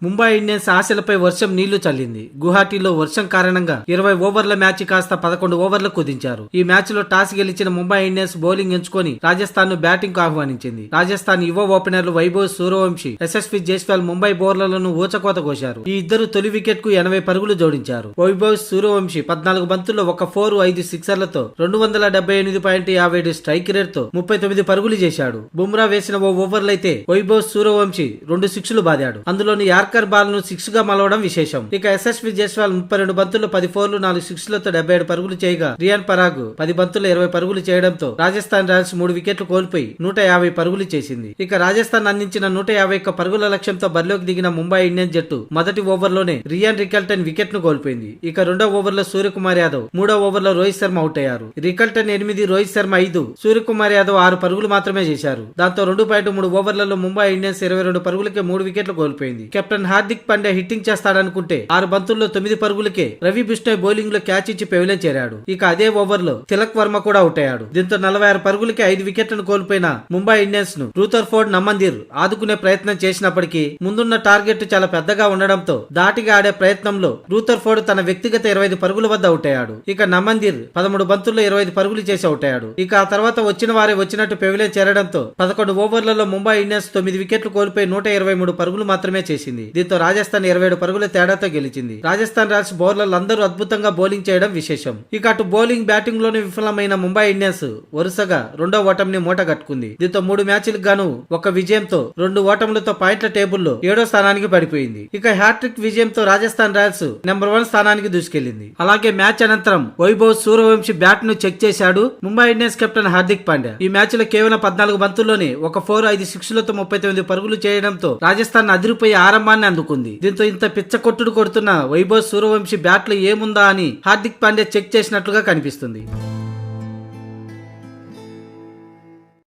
Mumbai Indians ఆశలపై వర్షం నీళ్లు చల్లింది. గువాహటీలో వర్షం కారణంగా 20 ఓవర్ల మ్యాచ్ కాస్త 11 ఓవర్లకు కుదించారు. ఈ మ్యాచ్ లో టాస్ గెలిచిన ముంబై ఇండియన్స్ బౌలింగ్ ఎంచుకొని రాజస్థాన్ ను బ్యాటింగ్ కు ఆహ్వానించింది. రాజస్థాన్ యువ ఓపెనర్లు వైభవ్ సూర్యవంశీ, యశస్వి జైస్వాల్ ముంబై బౌలర్లను ఊచకోత కోశారు. ఈ ఇద్దరు తొలి వికెట్ కు 80 పరుగులు జోడించారు. వైభవ్ సూర్యవంశీ 14 బంతుల్లో ఒక 4, 5 సిక్సర్లతో 278.57 స్ట్రైక్ రేట్ తో 39 పరుగులు చేశాడు. బుమ్రా వేసిన ఓ ఓవర్లైతే వైభవ్ సూర్యవంశీ 2 సిక్స్లు బాదాడు. అందులోని యార్కర్ బాల్ ను 6 గా మలవడం విశేషం. ఇక యశస్వి జైస్వాల్ 32 బంతుల్లో 10 ఫోర్లు 4 సిక్స్లతో 77 పరుగులు చేయగా రియాన్ పరాగ్ 10 బంతుల్లో 20 పరుగులు చేయడంతో రాజస్థాన్ రాయల్స్ 3 వికెట్లు కోల్పోయి 150 పరుగులు చేసింది. ఇక రాజస్థాన్ అందించిన 151 పరుగుల లక్ష్యంతో బరిలోకి దిగిన ముంబై ఇండియన్స్ జట్టు మొదటి ఓవర్లోనే రియాన్ రికల్టన్ వికెట్ ను కోల్పోయింది. ఇక రెండో ఓవర్లో సూర్యకుమార్ యాదవ్, మూడో ఓవర్లో రోహిత్ శర్మ అవుట్ అయ్యారు. రికల్టన్ 8, రోహిత్ శర్మ 5, సూర్యకుమార్ యాదవ్ 6 పరుగులు మాత్రమే చేశారు. దాంతో 2.3 ఓవర్లలో ముంబై ఇండియన్స్ 22 పరుగులకే 3 వికెట్లు కోల్పోయింది. కెప్టెన్ హార్దిక్ పాండ్యా హిట్టింగ్ చేస్తాడనుకుంటే 6 బంతుల్లో 9 పరుగులకే రవి బిష్ణోయ్ బౌలింగ్ లో క్యాచ్ ఇచ్చి పెవిలియన్ చేరాడు. ఇక అదే ఓవర్ లో తిలక్ వర్మ కూడా అవుట్ అయ్యాడు. దీంతో 46 పరుగులకి 5 వికెట్లను కోల్పోయిన ముంబై ఇండియన్స్ ను రూథర్ఫోర్డ్ నమ్మందిర్ ఆదుకునే ప్రయత్నం చేసినప్పటికీ ముందున్న టార్గెట్ చాలా పెద్దగా ఉండడంతో దాటిగా ఆడే ప్రయత్నంలో రూథర్ఫోర్డ్ తన వ్యక్తిగత 25 పరుగుల వద్ద అవుట్ అయ్యాడు. ఇక నమ్మందిర్ 13 బంతుల్లో 25 పరుగులు చేసి అవుట్ అయ్యాడు. ఇక ఆ తర్వాత వచ్చిన వారే వచ్చినట్టు పెవిలియన్ చేరడంతో 11 ఓవర్లలో ముంబై ఇండియన్స్ 9 వికెట్లు కోల్పోయి 123 పరుగులు మాత్రమే చేసింది. దీంతో రాజస్థాన్ 27 పరుగుల తేడాతో గెలిచింది. రాజస్థాన్ రాయల్స్ బౌలర్లు అందరూ అద్భుతంగా బౌలింగ్ చేయడం విశేషం. ఇక అటు బౌలింగ్ బ్యాటింగ్ లోనే విఫలమైన ముంబై ఇండియన్స్ వరుసగా రెండో ఓటమిని మూటగట్టుకుంది. దీంతో 3 మ్యాచ్లకు గాను ఒక విజయంతో 2 ఓటములతో పాయింట్ల టేబుల్లో 7వ స్థానానికి పడిపోయింది. ఇక హ్యాట్రిక్ విజయంతో రాజస్థాన్ రాయల్స్ నెంబర్ 1 స్థానానికి దూసుకెళ్లింది. అలాగే మ్యాచ్ అనంతరం వైభవ్ సూర్యవంశీ బ్యాట్ ను చెక్ చేశాడు ముంబై ఇండియన్స్ కెప్టెన్ హార్దిక్ పాండ్యా. ఈ మ్యాచ్ లో కేవలం 14 బంతుల్లోనే ఒక 4, 5 సిక్స్లతో 39 పరుగులు చేయడంతో రాజస్థాన్ అదిరిపోయి ఆరంభాన్ని అందుకుంది. దీంతో ఇంత పిచ్చ కొట్టుడు కొడుతున్న వైభవ్ సూర్యవంశీ బ్యాట్ లో ఏముందా అని హార్దిక్ పాండ్యా చెక్ చేసినట్లుగా కనిపిస్తుంది.